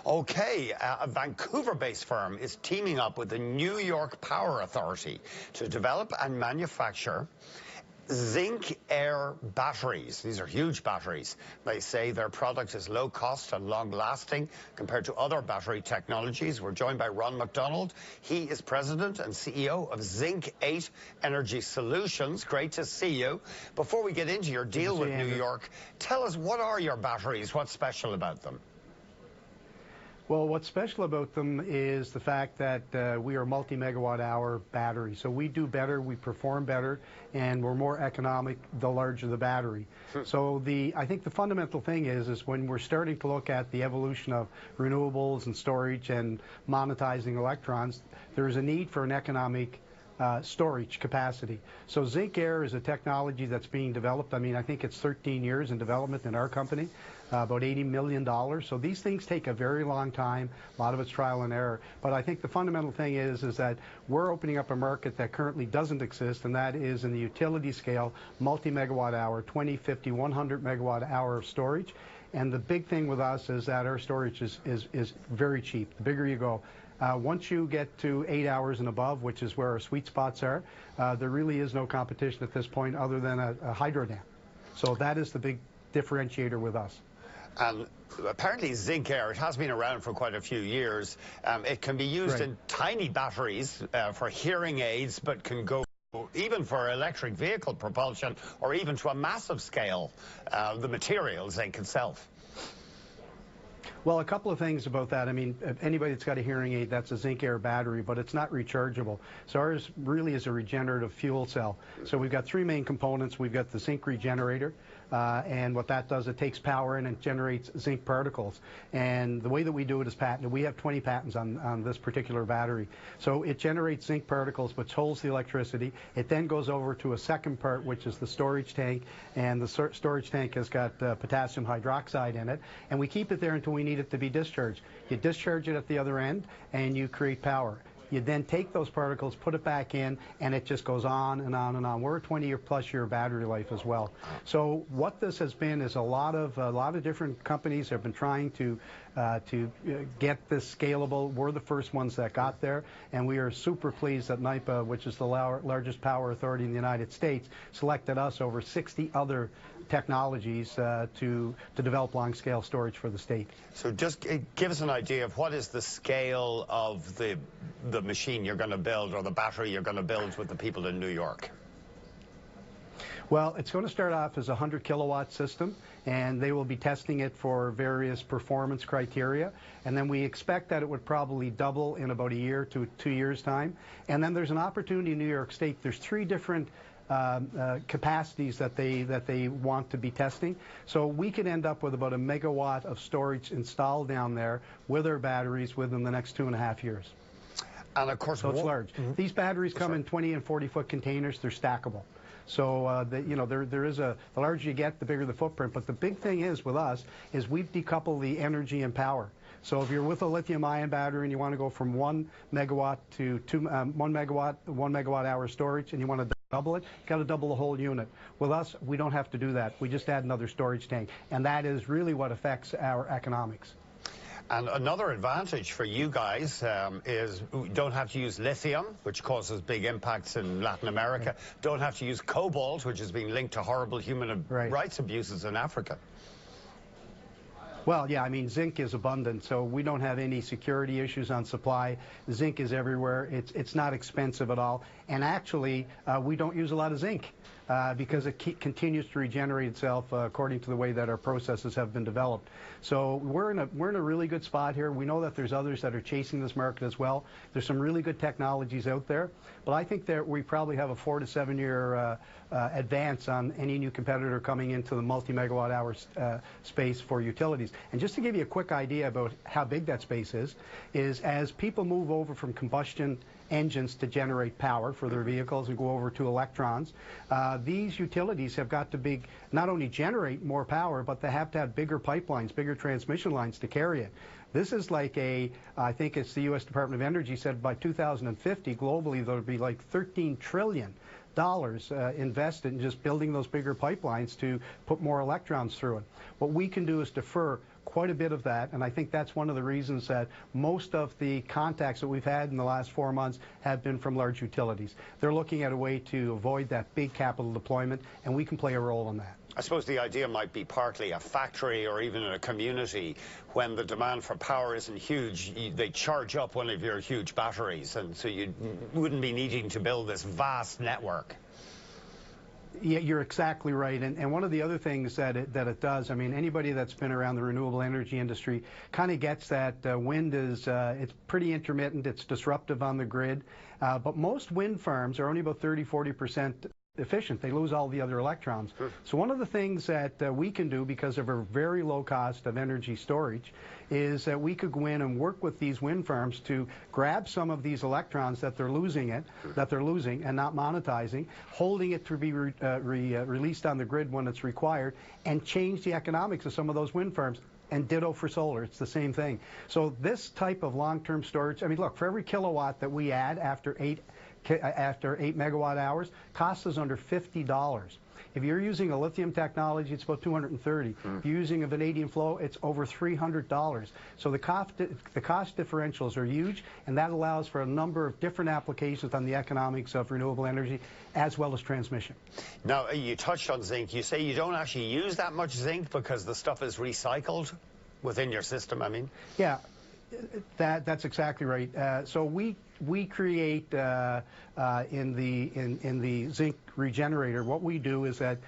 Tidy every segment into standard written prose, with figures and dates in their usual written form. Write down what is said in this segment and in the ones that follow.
Okay, a Vancouver-based firm is teaming up with the New York Power Authority to develop and manufacture zinc-air batteries. These are huge batteries. They say their product is low cost and long lasting compared to other battery technologies. We're joined by MacDonald. He is president and CEO of Zinc8 Energy Solutions. Great to see you. Before we get into your deal with New York, tell us, what are your batteries? What's special about them? Well, what's special about them is the fact that we are multi-megawatt hour batteries. So we do better, we perform better, and we're more economic the larger the battery. So I think the fundamental thing is when we're starting to look at the evolution of renewables and storage and monetizing electrons, there's a need for an economic storage capacity. So zinc-air is a technology that's being developed. I mean, I think it's 13 years in development in our company, about $80 million. So these things take a very long time. A lot of it's trial and error. But I think the fundamental thing is that we're opening up a market that currently doesn't exist, and that is in the utility scale, multi-megawatt hour, 20, 50, 100 megawatt hour of storage. And the big thing with us is that our storage is very cheap. The bigger you go. Once you get to 8 hours and above, which is where our sweet spots are, there really is no competition at this point other than a hydro dam. So that is the big differentiator with us. And apparently zinc-air, it has been around for quite a few years. It can be used in tiny batteries for hearing aids, but can go even for electric vehicle propulsion or even to a massive scale, the material zinc itself. Well, a couple of things about that. I mean, anybody that's got a hearing aid, that's a zinc-air battery, but it's not rechargeable. So ours really is a regenerative fuel cell. So we've got three main components. We've got the zinc regenerator, and what that does, it takes power and it generates zinc particles. And the way that we do it is patented. We have 20 patents on this particular battery. So it generates zinc particles, which holds the electricity. It then goes over to a second part, which is the storage tank, and the storage tank has got potassium hydroxide in it, and we keep it there until we need it to be discharged. You discharge it at the other end, and you create power. You then take those particles, put it back in, and it just goes on and on and on. We're a 20-plus-year battery life as well. So what this has been is a lot of different companies have been trying to get this scalable. We're the first ones that got there, and we are super pleased that NYPA, which is the largest power authority in the United States, selected us over 60 other technologies to develop long-scale storage for the state. So just give us an idea of what is the scale of the machine you're going to build, or the battery you're going to build with the people in New York. Well, it's going to start off as a 100 kilowatt system, and they will be testing it for various performance criteria. And then we expect that it would probably double in about a year to 2 years' time. And then there's an opportunity in New York State. There's three different capacities that they want to be testing. So we could end up with about a megawatt of storage installed down there with our batteries within the next 2.5 years. And of course, so it's large. These batteries come in 20 and 40-foot containers. They're stackable. So, the larger you get, the bigger the footprint. But the big thing is with us is we've decoupled the energy and power. So if you're with a lithium-ion battery and you want to go from 1 megawatt to 1 megawatt hour storage, and you want to double it, you've got to double the whole unit. With us, we don't have to do that. We just add another storage tank. And that is really what affects our economics. And another advantage for you guys is we don't have to use lithium, which causes big impacts in Latin America. Don't have to use cobalt, which has been linked to horrible human rights abuses in Africa. Well, yeah, I mean, zinc is abundant, so we don't have any security issues on supply. Zinc is everywhere. It's not expensive at all. And actually, we don't use a lot of zinc because it continues to regenerate itself according to the way that our processes have been developed. So we're in a really good spot here. We know that there's others that are chasing this market as well. There's some really good technologies out there, but I think that we probably have a 4 to 7 year advance on any new competitor coming into the multi-megawatt hour space for utilities. And just to give you a quick idea about how big that space is as people move over from combustion engines to generate power for their vehicles and go over to electrons, these utilities have got to not only generate more power, but they have to have bigger pipelines, bigger transmission lines to carry it. This is like I think it's the U.S. Department of Energy said by 2050, globally, there'll be like $13 trillion invested in just building those bigger pipelines to put more electrons through it. What we can do is defer quite a bit of that, and I think that's one of the reasons that most of the contacts that we've had in the last 4 months have been from large utilities. They're looking at a way to avoid that big capital deployment, and we can play a role in that. I suppose the idea might be partly a factory or even in a community when the demand for power isn't huge, they charge up one of your huge batteries, and so you wouldn't be needing to build this vast network. Yeah, you're exactly right. And one of the other things that it does, I mean, anybody that's been around the renewable energy industry kind of gets that wind is, it's pretty intermittent, it's disruptive on the grid, but most wind farms are only about 30–40% efficient. They lose all the other electrons. So one of the things that we can do because of our very low cost of energy storage is that we could go in and work with these wind farms to grab some of these electrons that they're losing and not monetizing, holding it to be released on the grid when it's required, and change the economics of some of those wind farms. And ditto for solar, it's the same thing. So this type of long-term storage, I mean, look, for every kilowatt that we add after 8 megawatt hours, costs us under $50. If you're using a lithium technology, it's about $230. If you're using a vanadium flow, it's over $300. So the cost differentials are huge, and that allows for a number of different applications on the economics of renewable energy as well as transmission. Now, you touched on zinc. You say you don't actually use that much zinc because the stuff is recycled within your system, I mean? Yeah. That's exactly right. So we create in the zinc regenerator. What we do is that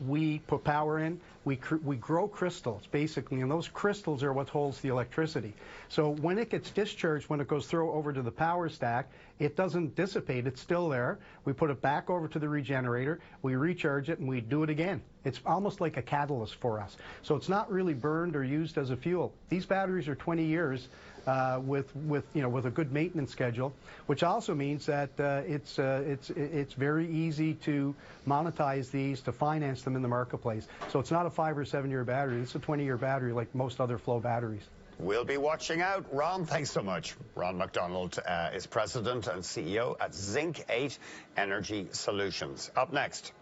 we put power in. We grow crystals basically, and those crystals are what holds the electricity. So when it gets discharged, when it goes through over to the power stack, it doesn't dissipate. It's still there. We put it back over to the regenerator. We recharge it, and we do it again. It's almost like a catalyst for us. So it's not really burned or used as a fuel. These batteries are 20 years with a good maintenance schedule, which also means that it's very easy to monetize these, to finance them in the marketplace. So it's not a 5 or 7 year battery. It's a 20-year battery like most other flow batteries. We'll be watching out. Ron, thanks so much. Ron MacDonald is President and CEO at Zinc8 Energy Solutions. Up next.